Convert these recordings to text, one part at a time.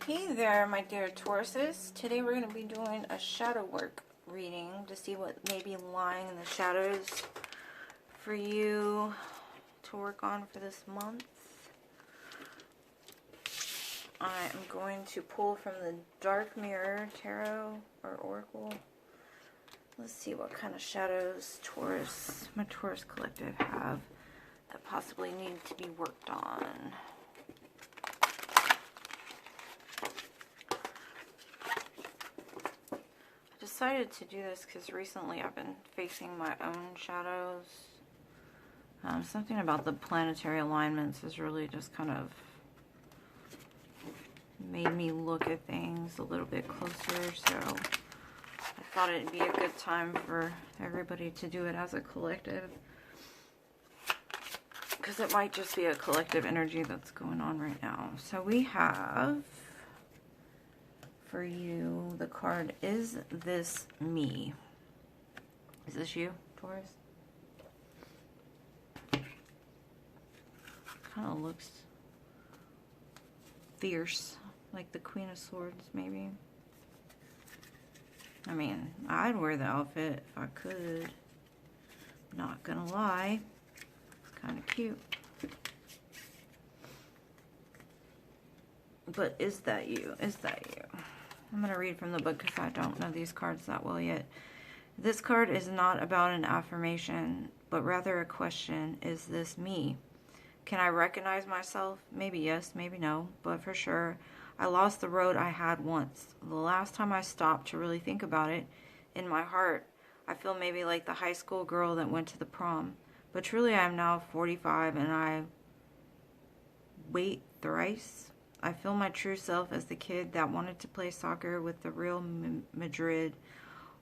Hey there, my dear Tauruses. Today we're going to be doing a shadow work reading to see what may be lying in the shadows for you to work on for this month. I am going to pull from the Dark Mirror Tarot or Oracle. Let's see what kind of shadows my Taurus collective have that possibly need to be worked on. I decided to do this because recently I've been facing my own shadows. Something about the planetary alignments has really just kind of made me look at things a little bit closer, so I thought it'd be a good time for everybody to do it as a collective, because it might just be a collective energy that's going on right now. So we have for you, the card, Is This Me? Is this you, Taurus? Kind of looks fierce, like the Queen of Swords, maybe. I mean, I'd wear the outfit if I could. Not gonna lie. It's kind of cute. But is that you? Is that you? I'm going to read from the book because I don't know these cards that well yet. This card is not about an affirmation, but rather a question. Is this me? Can I recognize myself? Maybe yes, maybe no, but for sure, I lost the road I had once. The last time I stopped to really think about it, in my heart, I feel maybe like the high school girl that went to the prom. But truly, I am now 45 and I wait thrice. I feel my true self as the kid that wanted to play soccer with the Real Madrid.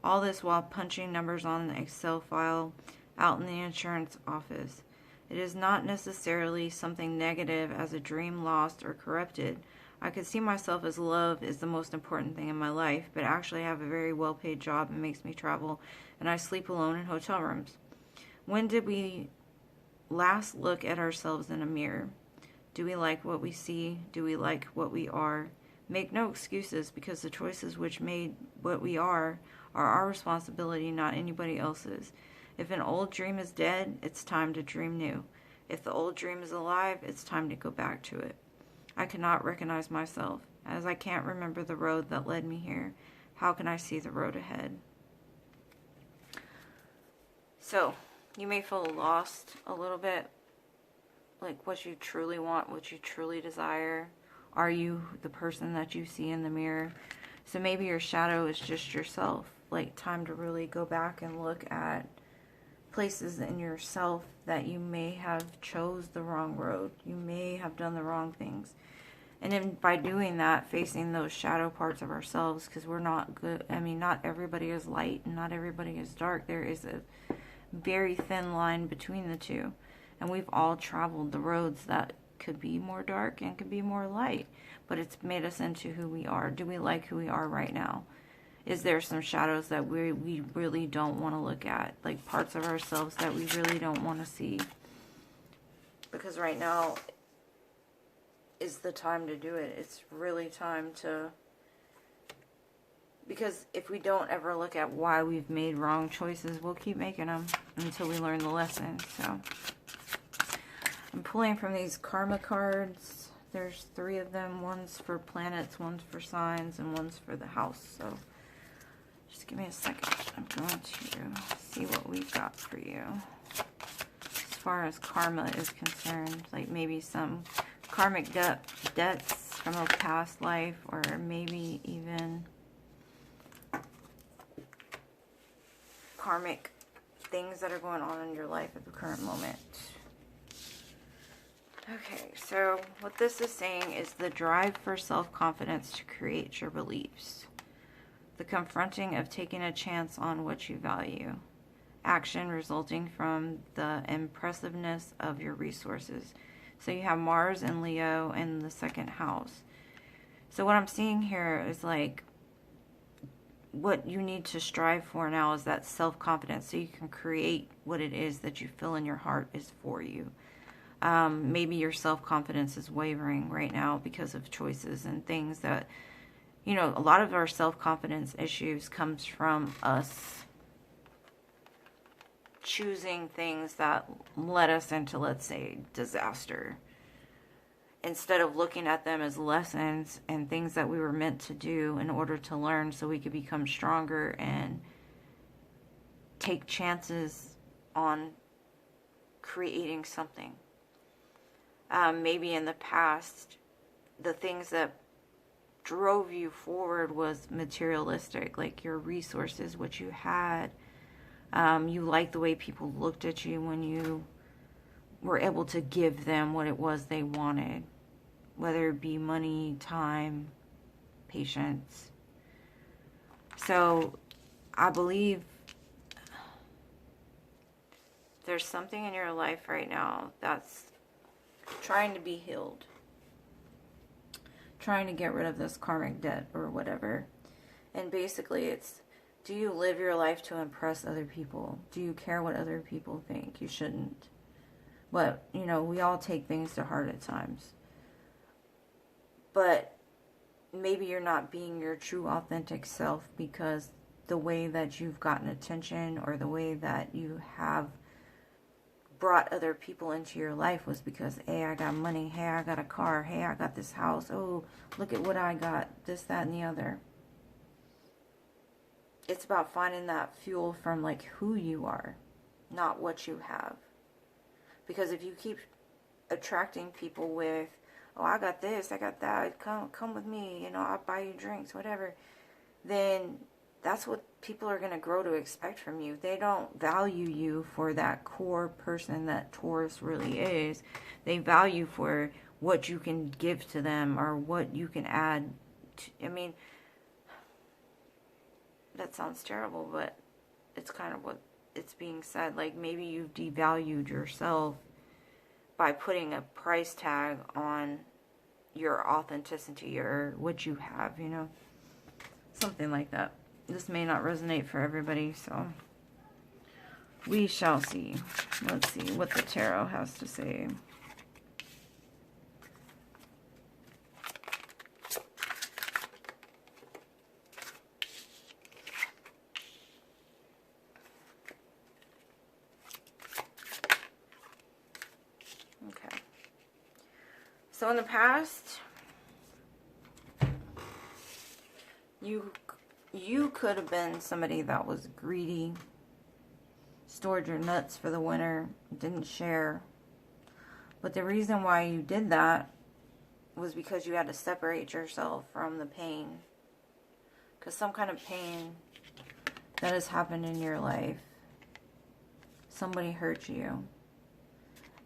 All this while punching numbers on an Excel file out in the insurance office. It is not necessarily something negative as a dream lost or corrupted. I could see myself as love is the most important thing in my life, but actually I have a very well-paid job and makes me travel, and I sleep alone in hotel rooms. When did we last look at ourselves in a mirror? Do we like what we see? Do we like what we are? Make no excuses, because the choices which made what we are our responsibility, not anybody else's. If an old dream is dead, it's time to dream new. If the old dream is alive, it's time to go back to it. I cannot recognize myself, as I can't remember the road that led me here. How can I see the road ahead? So, you may feel lost a little bit. Like what you truly want, what you truly desire. Are you the person that you see in the mirror? So maybe your shadow is just yourself. Like, time to really go back and look at places in yourself that you may have chose the wrong road. You may have done the wrong things. And then by doing that, facing those shadow parts of ourselves, because we're not good. I mean, not everybody is light and not everybody is dark. There is a very thin line between the two. And we've all traveled the roads that could be more dark and could be more light. But it's made us into who we are. Do we like who we are right now? Is there some shadows that we really don't want to look at? Like parts of ourselves that we really don't want to see? Because right now is the time to do it. It's really time to... Because if we don't ever look at why we've made wrong choices, we'll keep making them until we learn the lesson. So... I'm pulling from these karma cards. There's 3 of them. One's for planets, one's for signs, and one's for the house. So just give me a second. I'm going to see what we've got for you. As far as karma is concerned, like maybe some karmic debts from a past life, or maybe even karmic things that are going on in your life at the current moment. Okay, so what this is saying is the drive for self-confidence to create your beliefs. The confronting of taking a chance on what you value. Action resulting from the impressiveness of your resources. So you have Mars and Leo in the 2nd house. So what I'm seeing here is like what you need to strive for now is that self-confidence so you can create what it is that you feel in your heart is for you. Maybe your self-confidence is wavering right now because of choices and things that, you know, a lot of our self-confidence issues comes from us choosing things that led us into, let's say, disaster, instead of looking at them as lessons and things that we were meant to do in order to learn so we could become stronger and take chances on creating something. Maybe in the past, the things that drove you forward was materialistic, like your resources, what you had. You liked the way people looked at you when you were able to give them what it was they wanted, whether it be money, time, patience. So I believe there's something in your life right now that's trying to be healed, trying to get rid of this karmic debt or whatever. And basically it's, do you live your life to impress other people? Do you care what other people think? You shouldn't. But, you know, we all take things to heart at times. But maybe you're not being your true authentic self because the way that you've gotten attention or the way that you have brought other people into your life was because, hey, I got money, hey, I got a car, hey, I got this house, oh, look at what I got, this, that, and the other. It's about finding that fuel from, like, who you are, not what you have. Because if you keep attracting people with, oh, I got this, I got that, come with me, you know, I'll buy you drinks, whatever, then that's what people are going to grow to expect from you. They don't value you for that core person that Taurus really is. They value for what you can give to them or what you can add to, I mean, that sounds terrible, but it's kind of what it's being said. Like, maybe you've devalued yourself by putting a price tag on your authenticity or what you have, you know, something like that. This may not resonate for everybody, so we shall see. Let's see what the tarot has to say. Okay. So in the past, you could have been somebody that was greedy, stored your nuts for the winter, didn't share. But the reason why you did that was because you had to separate yourself from the pain. Because some kind of pain that has happened in your life, somebody hurt you.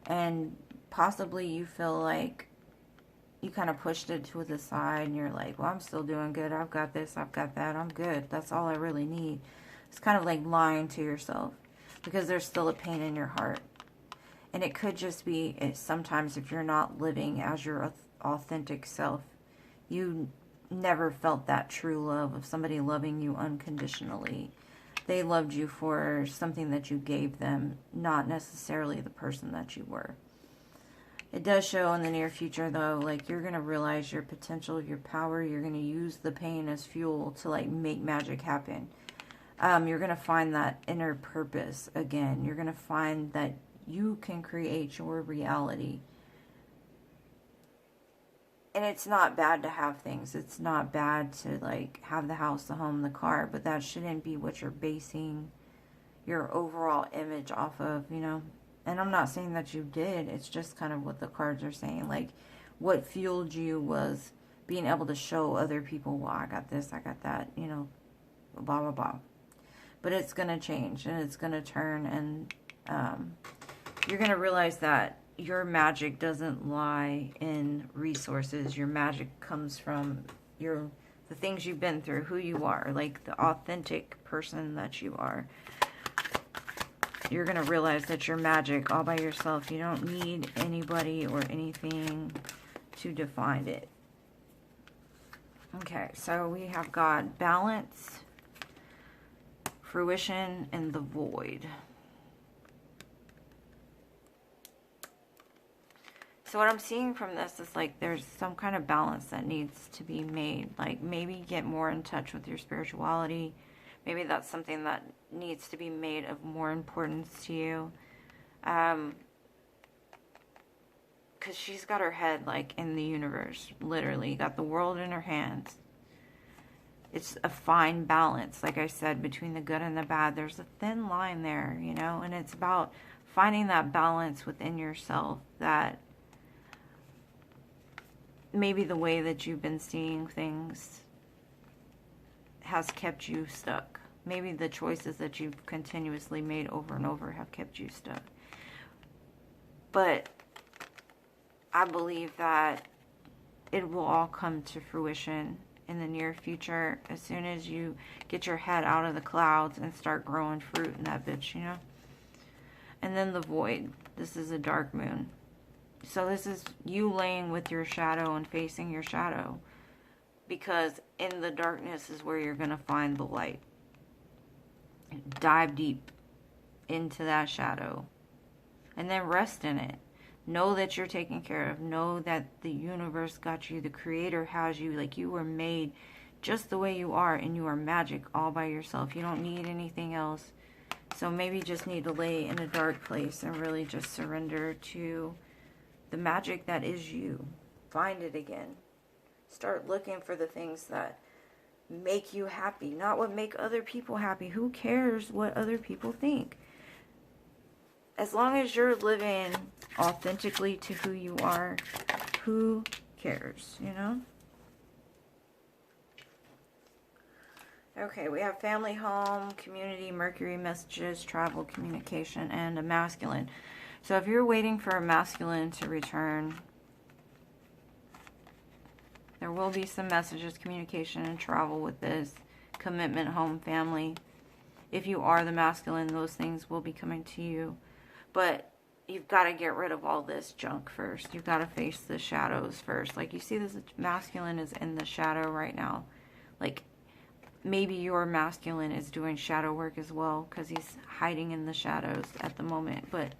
And possibly you feel like you kind of pushed it to the side and you're like, well, I'm still doing good. I've got this, I've got that. I'm good. That's all I really need. It's kind of like lying to yourself because there's still a pain in your heart. And it could just be sometimes if you're not living as your authentic self, you never felt that true love of somebody loving you unconditionally. They loved you for something that you gave them, not necessarily the person that you were. It does show in the near future, though, like, you're going to realize your potential, your power. You're going to use the pain as fuel to, like, make magic happen. You're going to find that inner purpose again. You're going to find that you can create your reality. And it's not bad to have things. It's not bad to, like, have the house, the home, the car. But that shouldn't be what you're basing your overall image off of, you know. And I'm not saying that you did. It's just kind of what the cards are saying. Like, what fueled you was being able to show other people, well, I got this, I got that, you know, blah, blah, blah. But it's going to change and it's going to turn. And you're going to realize that your magic doesn't lie in resources. Your magic comes from the things you've been through, who you are, like the authentic person that you are. You're going to realize that you're magic all by yourself. You don't need anybody or anything to define it. Okay, so we have got balance, fruition, and the void. So what I'm seeing from this is like there's some kind of balance that needs to be made. Like maybe get more in touch with your spirituality. Maybe that's something that needs to be made of more importance to you. Because she's got her head like in the universe, literally. Got the world in her hands. It's a fine balance, like I said, between the good and the bad. There's a thin line there, you know, and it's about finding that balance within yourself that maybe the way that you've been seeing things has kept you stuck. Maybe the choices that you've continuously made over and over have kept you stuck. But I believe that it will all come to fruition in the near future as soon as you get your head out of the clouds and start growing fruit in that bitch, you know? And then the void. This is a dark moon. So this is you laying with your shadow and facing your shadow. Because in the darkness is where you're going to find the light. Dive deep into that shadow. And then rest in it. Know that you're taken care of. Know that the universe got you. The Creator has you. Like you were made just the way you are. And you are magic all by yourself. You don't need anything else. So maybe you just need to lay in a dark place and really just surrender to the magic that is you. Find it again. Start looking for the things that make you happy, not what make other people happy. Who cares what other people think? As long as you're living authentically to who you are, who cares, you know? Okay, we have family, home, community, Mercury, messages, travel, communication, and a masculine. So if you're waiting for a masculine to return, there will be some messages, communication, and travel with this. Commitment, home, family. If you are the masculine, those things will be coming to you. But you've got to get rid of all this junk first. You've got to face the shadows first. Like you see this masculine is in the shadow right now. Like maybe your masculine is doing shadow work as well because he's hiding in the shadows at the moment. But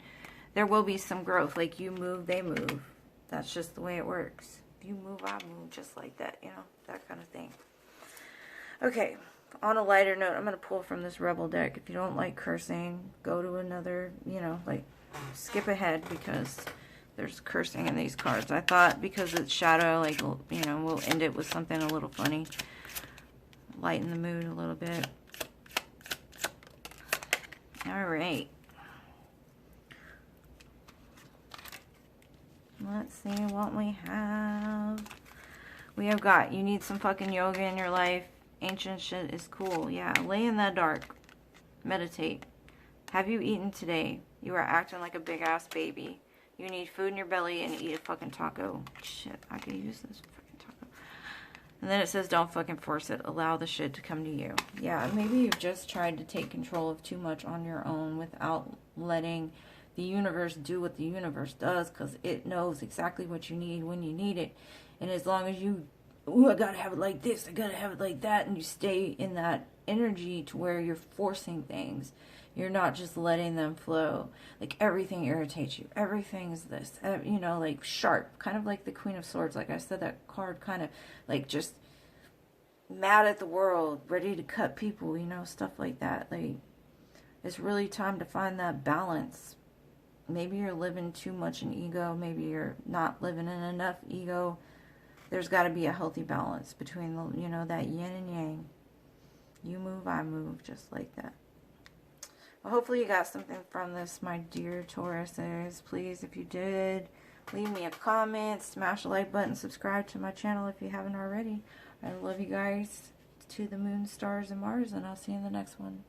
there will be some growth. Like you move, they move. That's just the way it works. If you move, I move, just like that, you know, that kind of thing. Okay, on a lighter note, I'm going to pull from this Rebel deck. If you don't like cursing, go to another, you know, like skip ahead because there's cursing in these cards. I thought because it's shadow, like, you know, we'll end it with something a little funny. Lighten the mood a little bit. All right. Let's see what we have. We have got, you need some fucking yoga in your life. Ancient shit is cool. Yeah, lay in that dark. Meditate. Have you eaten today? You are acting like a big ass baby. You need food in your belly and eat a fucking taco. Shit, I could use this fucking taco. And then it says don't fucking force it. Allow the shit to come to you. Yeah, maybe you've just tried to take control of too much on your own without letting the universe do what the universe does, because it knows exactly what you need when you need it. And as long as you, I gotta have it like this, I gotta have it like that, and you stay in that energy to where you're forcing things, you're not just letting them flow. Like everything irritates you. Everything is this, you know, like sharp, kind of like the Queen of Swords. Like I said, that card kind of like just mad at the world, ready to cut people, you know, stuff like that. Like it's really time to find that balance. Maybe you're living too much in ego. Maybe you're not living in enough ego. There's got to be a healthy balance between, the, you know, that yin and yang. You move, I move, just like that. Well, hopefully you got something from this, my dear Tauruses. Please, if you did, leave me a comment, smash the like button, subscribe to my channel if you haven't already. I love you guys to the moon, stars, and Mars, and I'll see you in the next one.